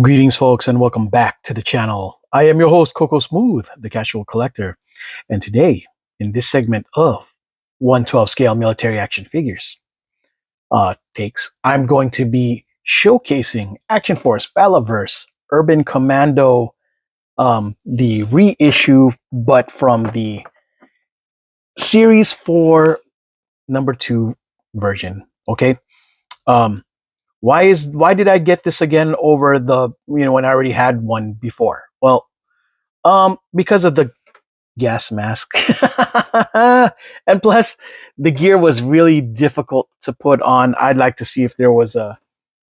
Greetings, folks, and welcome back to the channel. I am your host, Coco Smooth, the Casual Collector. And today, in this segment of 112 scale military action figures takes, I'm going to be showcasing Action Force Valaverse Urban Commando, the reissue, but from the Series 4 number 2 version. Okay. Um, why did I get this again over the when I already had one before? Well, because of the gas mask. And plus the gear was really difficult to put on. I'd like to see if there was a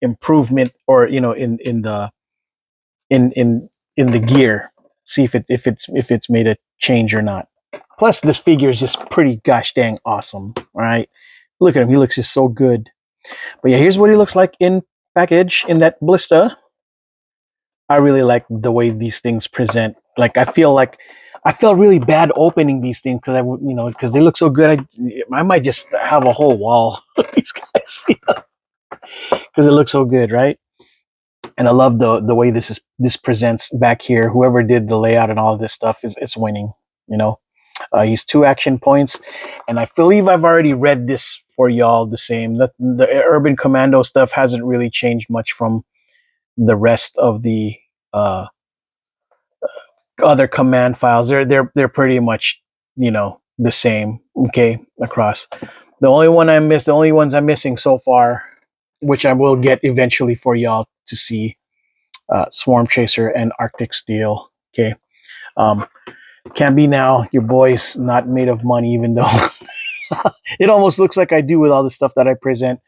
improvement, or in the gear, see if it's made a change or not. Plus this figure is just pretty gosh dang awesome. All right, look at him, he looks just so good. But yeah, here's what he looks like in package, in that blister. I really like the way these things present. Like I felt really bad opening these things because because they look so good. I might just have a whole wall of these guys because it looks so good, right? And I love the way this presents back here. Whoever did the layout and all of this stuff it's winning. You know, he's 2 action points, and I believe I've already read this for y'all the same. The Urban Commando stuff hasn't really changed much from the rest of the other command files. They're pretty much the same, okay, across. The only ones I'm missing so far, which I will get eventually for y'all to see, Swarm Chaser and Arctic Steel. Okay, can't be now. Your boy's not made of money, even though it almost looks like I do with all the stuff that I present.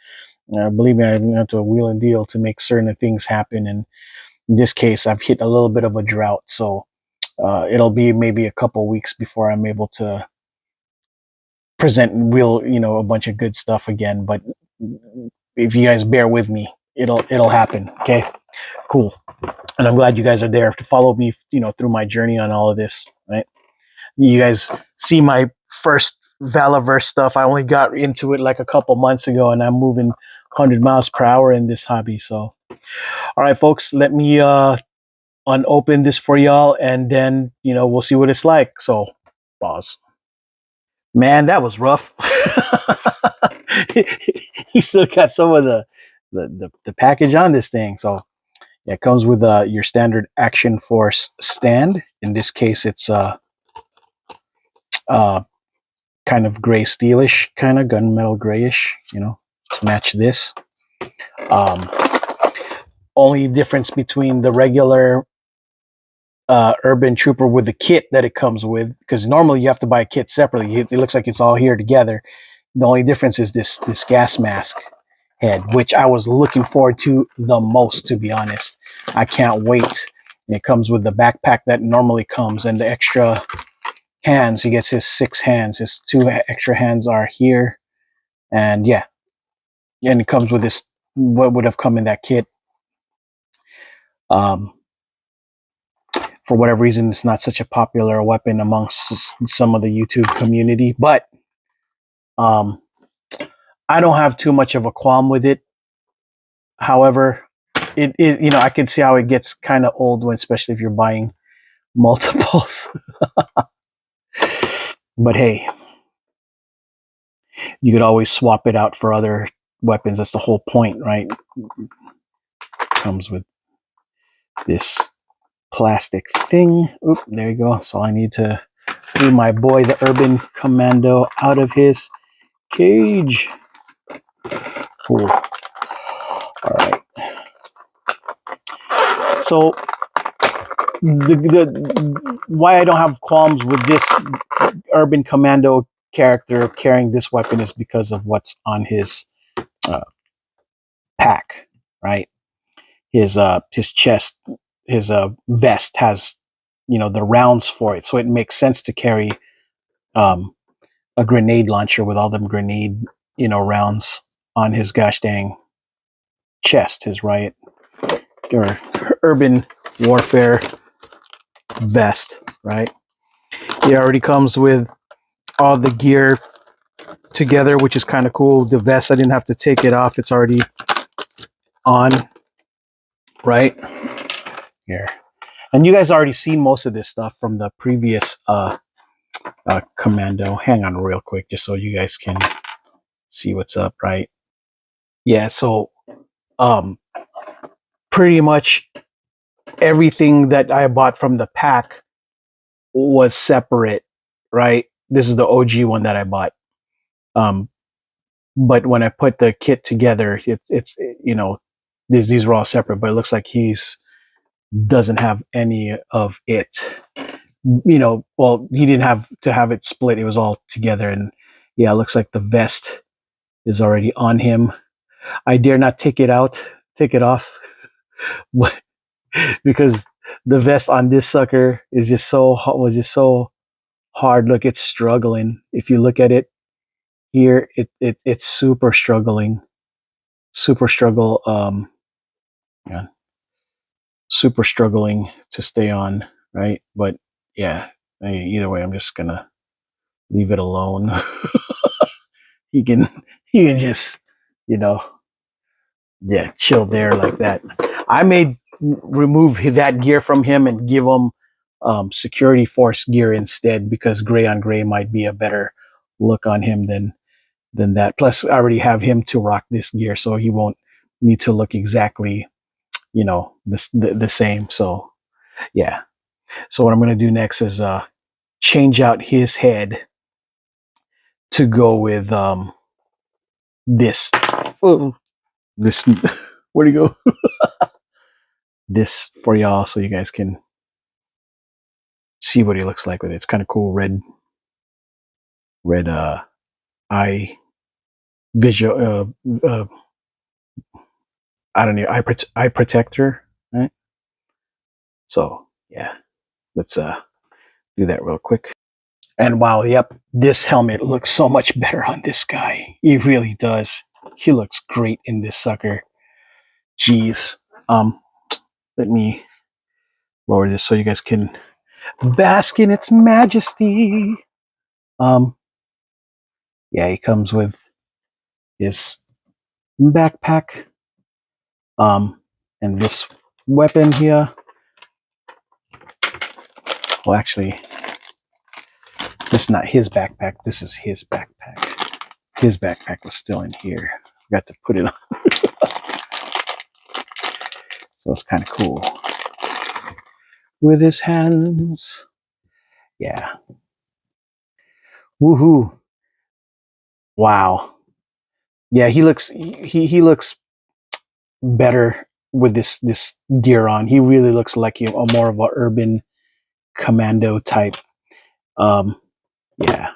Believe me, I have to wheel and deal to make certain things happen, and in this case I've hit a little bit of a drought, so it'll be maybe a couple weeks before I'm able to present real, a bunch of good stuff again. But if you guys bear with me, it'll happen. Okay, cool. And I'm glad you guys are there to follow me, through my journey on all of this. Right? You guys see my first Valaverse stuff. I only got into it like a couple months ago, and I'm moving 100 miles per hour in this hobby. So, all right, folks, let me unopen this for y'all, and then we'll see what it's like. So pause. Man, that was rough. You still got some of the package on this thing. So yeah, it comes with your standard Action Force stand. In this case it's kind of gray steelish, kind of gunmetal grayish, to match this. Only difference between the regular Urban Trooper with the kit that it comes with, because normally you have to buy a kit separately. It looks like it's all here together. The only difference is this gas mask head, which I was looking forward to the most, to be honest. I can't wait. It comes with the backpack that normally comes, and the extra hands. He gets his 6 hands. His 2 extra hands are here, and yeah, and it comes with this, what would have come in that kit. For whatever reason, it's not such a popular weapon amongst some of the YouTube community, but I don't have too much of a qualm with it. However, it I can see how it gets kind of old, when, especially if you're buying multiples. But hey, you could always swap it out for other weapons. That's the whole point, right? Comes with this plastic thing. Oop, there you go. So I need to move my boy, the Urban Commando, out of his cage. Cool. All right. So the why I don't have qualms with this Urban Commando character carrying this weapon is because of what's on his pack, right? His chest, his vest has the rounds for it, so it makes sense to carry a grenade launcher with all them grenade rounds on his gosh dang chest, his riot or urban warfare vest, right? It already comes with all the gear together, which is kind of cool. The vest, I didn't have to take it off, it's already on, right? here. And you guys already seen most of this stuff from the previous commando. Hang on real quick, just so you guys can see what's up, right? Yeah, so um, pretty much everything that I bought from the pack was separate, right? This is the OG one that I bought. Um, but when I put the kit together, it's you know, these were all separate, but it looks like he's doesn't have any of it. You know, well, he didn't have to have it split. It was all together, and yeah, it looks like the vest is already on him. I dare not take it off, because the vest on this sucker is just was just so hard. Look, it's struggling. If you look at it here, it's super struggling, super struggle. Yeah, super struggling to stay on, right? But yeah, either way, I'm just gonna leave it alone. he can he can just, you know, yeah, chill there like that. I may remove that gear from him and give him security force gear instead, because gray on gray might be a better look on him than that. Plus, I already have him to rock this gear, so he won't need to look exactly, you know, the same. So yeah. So what I'm gonna do next is change out his head to go with this. Oh, this. Where'd he go? This for y'all, so you guys can see what he looks like with it. It's kind of cool. Red eye visual. I don't know. Eye protector. Right. So yeah, let's do that real quick. And wow, yep, this helmet looks so much better on this guy. He really does. He looks great in this sucker. Jeez. Let me lower this so you guys can bask in its majesty. Um, yeah, he comes with his backpack, and this weapon here. Well, actually, this is not his backpack. This is his backpack. His backpack was still in here. Got to put it on. So it's kind of cool. With his hands. Yeah. Woohoo. Wow. Yeah, he looks better with this gear on. He really looks like a more of a urban commando type. Um, yeah,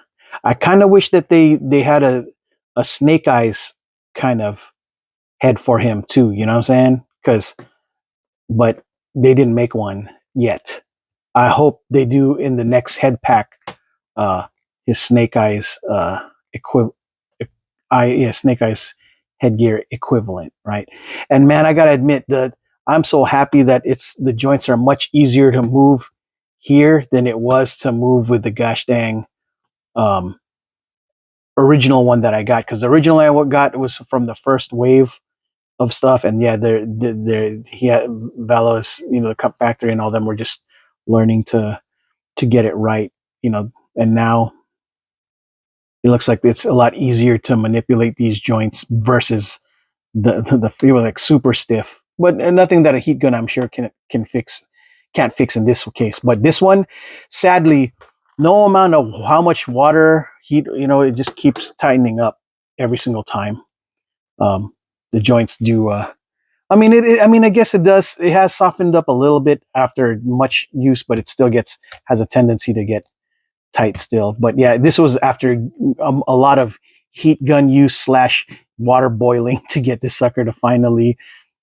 I kind of wish that they had a Snake Eyes kind of head for him too. You know what I'm saying? But they didn't make one yet. I hope they do in the next head pack. Uh, his Snake Eyes equivalent. Snake Eyes headgear equivalent, right? And man, I gotta admit that I'm so happy that the joints are much easier to move here than it was to move with the gosh dang um, original one that I got. Because the original I got was from the first wave of stuff, and yeah, he had Valaverse, you know, the Cup Factory and all them were just learning to get it right, you know, and now it looks like it's a lot easier to manipulate these joints versus the feel like super stiff. But nothing that a heat gun I'm sure can't fix in this case. But this one, sadly, no amount of how much water heat, you know, it just keeps tightening up every single time. Um, the joints do. I mean, I guess it does. It has softened up a little bit after much use, but it still has a tendency to get tight still. But yeah, this was after a lot of heat gun use slash water boiling to get this sucker to finally,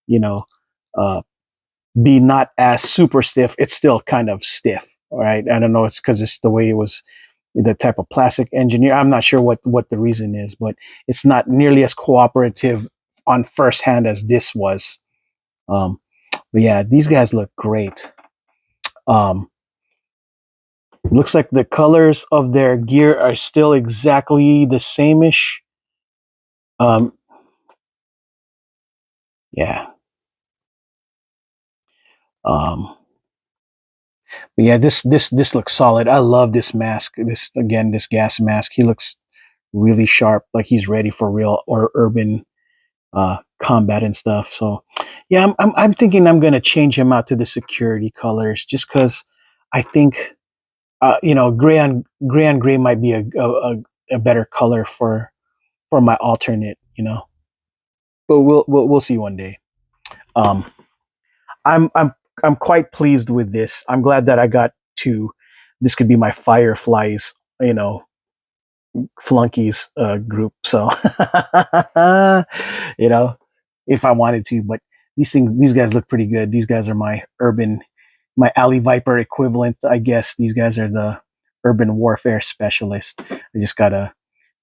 you know, uh, be not as super stiff. It's still kind of stiff. All right. I don't know. It's because it's the way it was, the type of plastic engineer. I'm not sure what the reason is, but it's not nearly as cooperative on first hand as this was. But yeah, these guys look great. Um, Looks like the colors of their gear are still exactly the same-ish. Um, yeah. But yeah, this looks solid. I love this mask. This again, this gas mask. He looks really sharp, like he's ready for real or urban combat and stuff. So yeah, I'm thinking I'm gonna change him out to the security colors just because I think you know, gray on gray might be a better color for my alternate, you know. But we'll see one day. Um, I'm I'm I'm quite pleased with this. I'm glad that I got to. This could be my Fireflies, you know, flunkies group. So you know, if I wanted to, but these guys look pretty good. These guys are my alley viper equivalent, I guess. These guys are the urban warfare specialist. I just gotta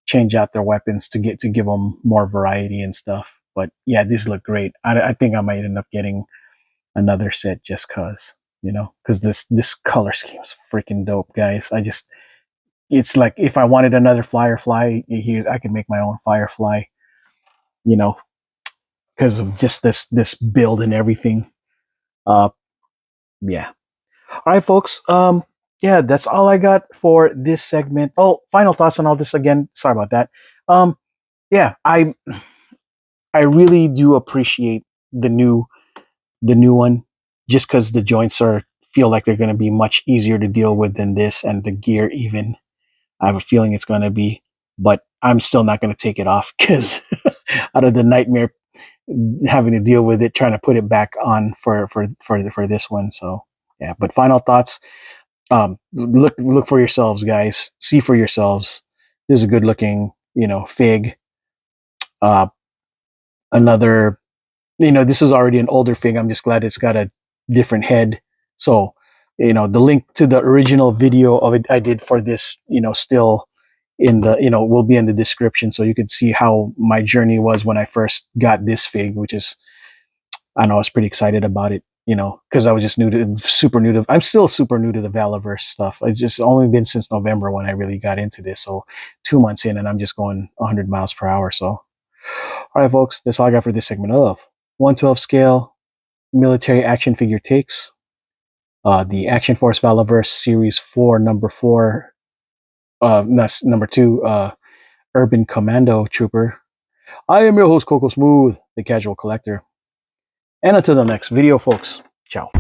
change out their weapons to give them more variety and stuff. But yeah, these look great. I think I might end up getting another set just cause, you know, because this color scheme is freaking dope, guys. It's like if I wanted another Firefly, here I could make my own Firefly, you know, because of just this build and everything. Uh, yeah. All right, folks. Yeah, that's all I got for this segment. Oh, final thoughts on all this again. Sorry about that. Um, yeah, I really do appreciate the new the new one, just because the joints are feel like they're going to be much easier to deal with than this, and the gear even. I have a feeling it's going to be, but I'm still not going to take it off because out of the nightmare having to deal with it, trying to put it back on for this one. So yeah, but final thoughts. Look for yourselves, guys. See for yourselves. This is a good looking, you know, fig. Uh, another, you know, this is already an older fig. I'm just glad it's got a different head. So, you know, the link to the original video of it I did for this, you know, still in the, you know, will be in the description, so you could see how my journey was when I first got this fig, which is, I don't know, I was pretty excited about it, you know, because I was just super new to, I'm still super new to the Valaverse stuff. It's just only been since November when I really got into this. So 2 months in and I'm just going 100 miles per hour. So, all right, folks, that's all I got for this segment of 112 scale military action figure takes. The Action Force Valaverse Series 4, number 4, number 2, Urban Commando Trooper. I am your host, Coco Smooth, the Casual Collector. And until the next video, folks, ciao.